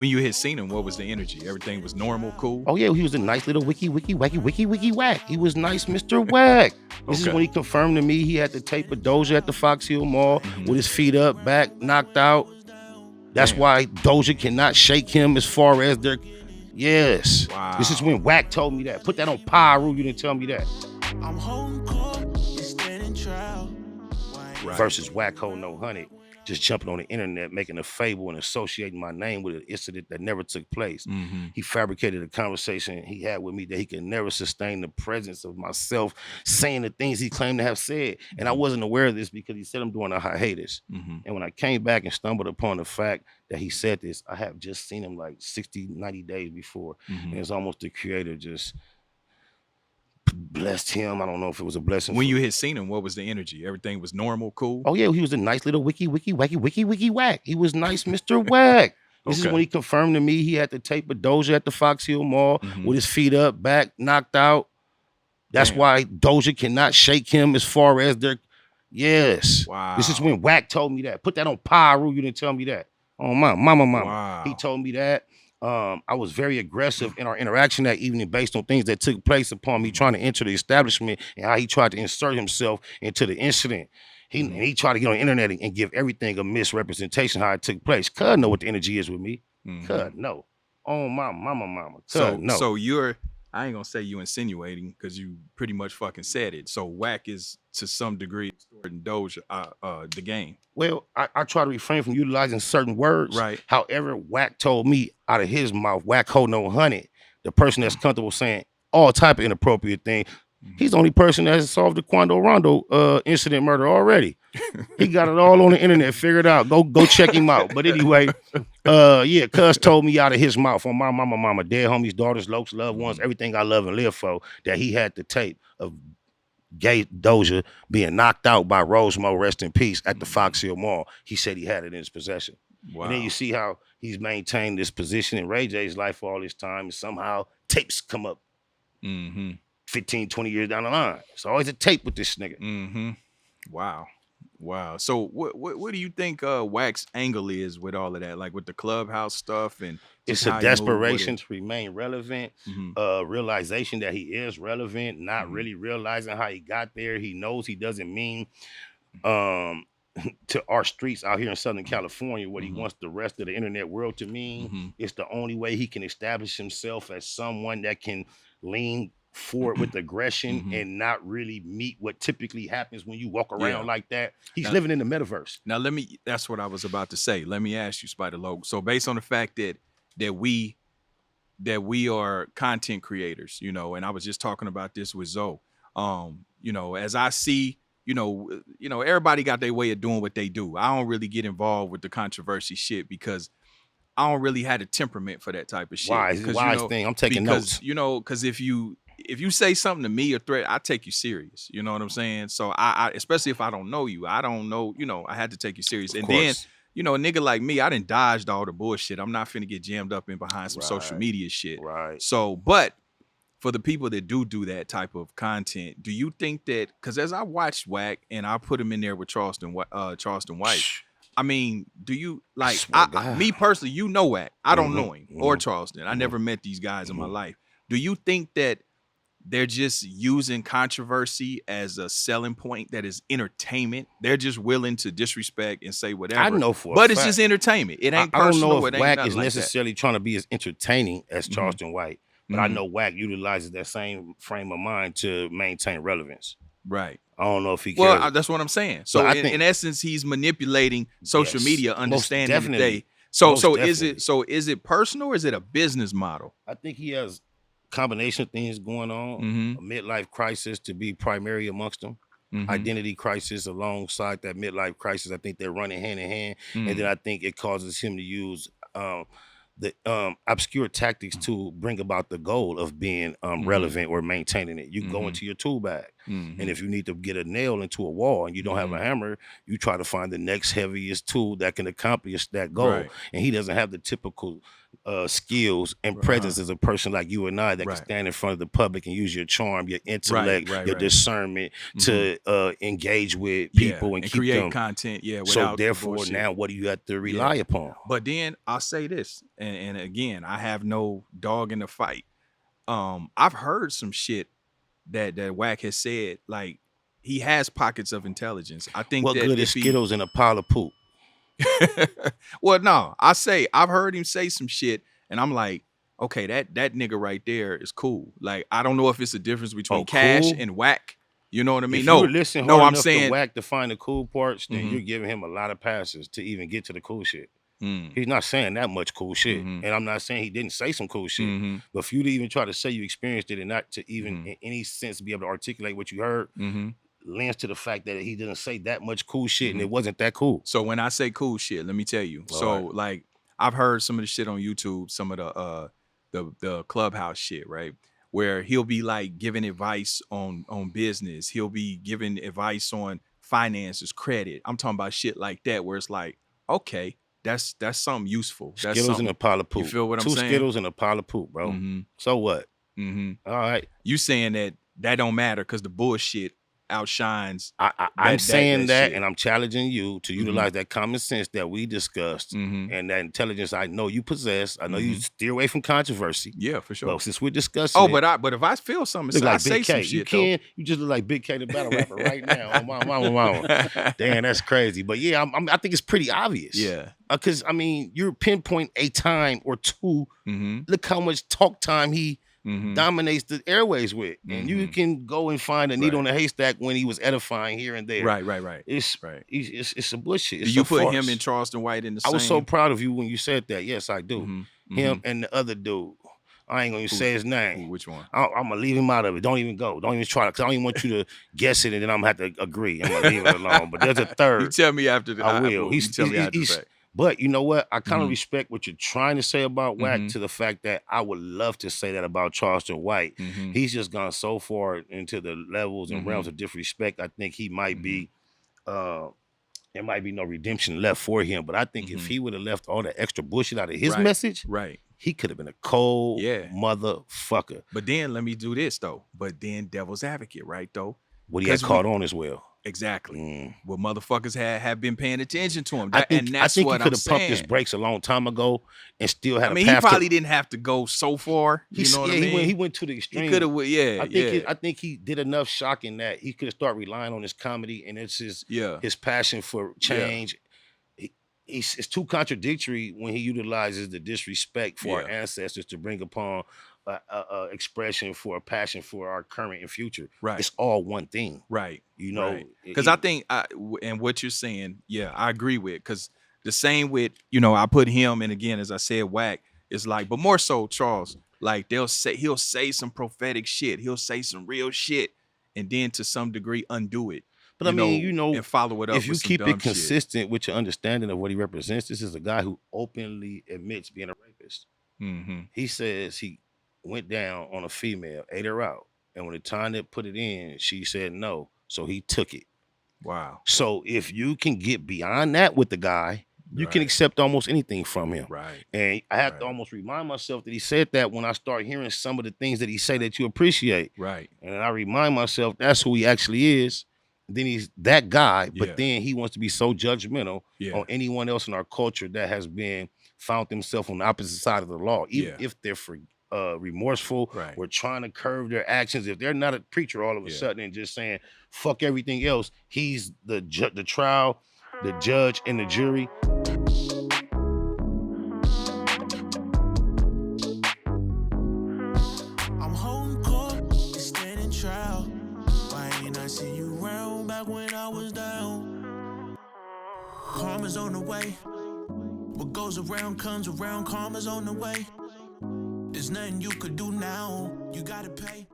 When you had seen him, what was the energy? Everything was normal, cool? Oh yeah, he was a nice little wiki Wack. He was nice, Mr. Wack. This is when he confirmed to me he had the tape of Doja at the Fox Hill Mall with his feet up, back knocked out. That's why Doja cannot shake him as far as their. Yes. Wow. This is when Wack told me that. Put that on Pyro. You didn't tell me that. I'm holding court, standing trial. Right. Versus Wack100, just jumping on the internet, making a fable and associating my name with an incident that never took place. He fabricated a conversation he had with me that he could never sustain the presence of myself saying the things he claimed to have said. And I wasn't aware of this because he said I'm doing a hiatus. And when I came back and stumbled upon the fact that he said this, I have just seen him like 60, 90 days before. And it's almost the creator just blessed him. I don't know if it was a blessing. When you had seen him, what was the energy? Everything was normal, cool? Oh yeah, he was a nice little wiki Wack. He was nice, Mr. Wack. This is when he confirmed to me he had the tape of Doja at the Fox Hill Mall with his feet up, back knocked out. That's why Doja cannot shake him as far as their. Yes. Wow. This is when Wack told me that. Put that on Pyro. You didn't tell me that. Oh mama. Wow. He told me that. I was very aggressive in our interaction that evening based on things that took place upon me trying to enter the establishment and how he tried to insert himself into the incident. He tried to get on the internet and give everything a misrepresentation how it took place. Cuz know what the energy is with me. Cuz no. Oh my mama. Cuz no. So you're, I ain't gonna say you insinuating because you pretty much fucking said it. So Wack is to some degree distorting Doja, the game. Well, I try to refrain from utilizing certain words. Right. However, Wack told me out of his mouth, Wack100, the person that's comfortable saying all type of inappropriate thing. He's the only person that has solved the Quando Rondo incident murder already. He got it all on the internet, figured out. Go check him out. But anyway, yeah, cuz told me out of his mouth on my mama, dead homies, daughters, lokes, loved ones, everything I love and live for, that he had the tape of gay Doja being knocked out by Rosemo, rest in peace, at the Fox Hill Mall. He said he had it in his possession. Wow. And then you see how he's maintained this position in Ray J's life for all this time, and somehow tapes come up 15, 20 years down the line. It's always a tape with this nigga. Wow. So what do you think Wack's angle is with all of that? Like with the clubhouse stuff and it's a desperation to remain relevant, realization that he is relevant, not really realizing how he got there. He knows he doesn't mean to our streets out here in Southern California what he wants the rest of the internet world to mean. It's the only way he can establish himself as someone that can lean forward with aggression and not really meet what typically happens when you walk around like that. He's living in the metaverse. Now that's what I was about to say. Let me ask you, Spider Logo. So based on the fact that we are content creators, you know, and I was just talking about this with Zoe. You know, as I see, you know, everybody got their way of doing what they do. I don't really get involved with the controversy shit because I don't really have a temperament for that type of shit. Wise thing. I'm taking notes. You know, because if you say something to me, a threat, I take you serious. You know what I'm saying? So I especially if I don't know you, I don't know, you know, I had to take you serious. And then, you know, a nigga like me, I done dodged all the bullshit. I'm not finna get jammed up in behind some social media shit. Right. So, but for the people that do that type of content, do you think that, because as I watched Wack and I put him in there with Charleston White, I mean, do you like me personally? You know Wack. I don't know him or Charleston. I never met these guys in my life. Do you think that they're just using controversy as a selling point that is entertainment? They're just willing to disrespect and say whatever. I know for a but fact. It's just entertainment. It ain't I don't personal. know if it ain't Wack nothing is like necessarily trying to be as entertaining as Charleston White, but I know Wack utilizes that same frame of mind to maintain relevance. Right. I don't know if he cares. Well, that's what I'm saying. So in essence, he's manipulating social media, understanding today. So is it personal or is it a business model? I think he has a combination of things going on. A midlife crisis to be primary amongst them. Identity crisis alongside that midlife crisis. I think they're running hand in hand. And then I think it causes him to use the obscure tactics to bring about the goal of being relevant or maintaining it. You go into your tool bag. And if you need to get a nail into a wall and you don't have a hammer, you try to find the next heaviest tool that can accomplish that goal. Right. And he doesn't have the typical skills and presence as a person like you and I that can stand in front of the public and use your charm, your intellect, your discernment to engage with people and keep create them content. Yeah. So therefore, now what do you have to rely upon? But then I'll say this, and again, I have no dog in the fight. I've heard some shit that Wack has said, like he has pockets of intelligence. I think what that good is Skittles in a pile of poop? Well, no, I've heard him say some shit, and I'm like, okay, that nigga right there is cool. Like, I don't know if it's a difference between Cash and Wack. You know what I mean? If no, you listen no, hard I'm enough saying to Wack to find the cool parts, then you're giving him a lot of passes to even get to the cool shit. He's not saying that much cool shit, and I'm not saying he didn't say some cool shit. But for you to even try to say you experienced it and not to even in any sense be able to articulate what you heard, lends to the fact that he didn't say that much cool shit and it wasn't that cool. So when I say cool shit, let me tell you. Like I've heard some of the shit on YouTube, some of the Clubhouse shit, right? Where he'll be like giving advice on business. He'll be giving advice on finances, credit. I'm talking about shit like that where it's like, okay, that's something useful. That's Skittles in a pile of poop. You feel what I'm saying? 2 Skittles in a pile of poop, bro. So what? All right. You saying that don't matter because the bullshit outshines. I'm saying that, and I'm challenging you to utilize that common sense that we discussed and that intelligence I know you possess. I know you steer away from controversy. Yeah, for sure. But since we're discussing but if I feel something, I say some shit. You just look like Big K, the battle rapper, right now. Mama. Damn, that's crazy. But yeah, I think it's pretty obvious. Yeah. Because I mean, you pinpoint a time or two. Look how much talk time he dominates the airways with, and you can go and find a needle in a haystack when he was edifying here and there. Right. It's some bullshit. Do you put him and Charleston White in the same? I was so proud of you when you said that. Yes, I do. Him and the other dude. I ain't gonna say his name. Which one? I'm gonna leave him out of it. Don't even go. Don't even try it. Cause I don't even want you to guess it, and then I'm gonna have to agree. I'm gonna leave it alone. But there's a third. You tell me after the. I will. You tell me after the fact. But you know what? I kind of respect what you're trying to say about Wack to the fact that I would love to say that about Charleston White. He's just gone so far into the levels and realms of disrespect. I think he might be, there might be no redemption left for him. But I think if he would have left all the extra bullshit out of his message, he could have been a cold motherfucker. But then let me do this though. But then devil's advocate, right though? What he had caught on as well. Exactly. Well, motherfuckers have been paying attention to him. I think he could have pumped his brakes a long time ago and still had. I mean, he probably didn't have to go so far. You know what I mean? He went to the extreme. He could have. Yeah. I think he did enough shocking that he could have started relying on his comedy and it's his passion for change. It's too contradictory when he utilizes the disrespect for our ancestors to bring upon expression for a passion for our current and future. Right. It's all one thing. Right. You know, because I think, and what you're saying, I agree with. Because the same with, I put him, and again, as I said, Wack is like, but more so Charles. Like he'll say some prophetic shit. He'll say some real shit, and then to some degree undo it. But I mean, and follow it up. If you with some keep dumb it consistent with your understanding of what he represents, this is a guy who openly admits being a rapist. He says he went down on a female, ate her out, and when the time to put it in, she said no, so he took it. Wow. So if you can get beyond that with the guy, you can accept almost anything from him. Right. And I have to almost remind myself that he said that when I start hearing some of the things that he say that you appreciate. Right. And I remind myself that's who he actually is. Then he's that guy, but then he wants to be so judgmental on anyone else in our culture that has been found themselves on the opposite side of the law, even if they're remorseful or trying to curb their actions. If they're not a preacher all of a sudden and just saying fuck everything else, he's the trial, the judge, and the jury. I'm holding court, standing trial. Why ain't I see you round back when I was down? Karma's on the way. What goes around comes around. Karma's on the way. There's nothing you could do now. You gotta pay.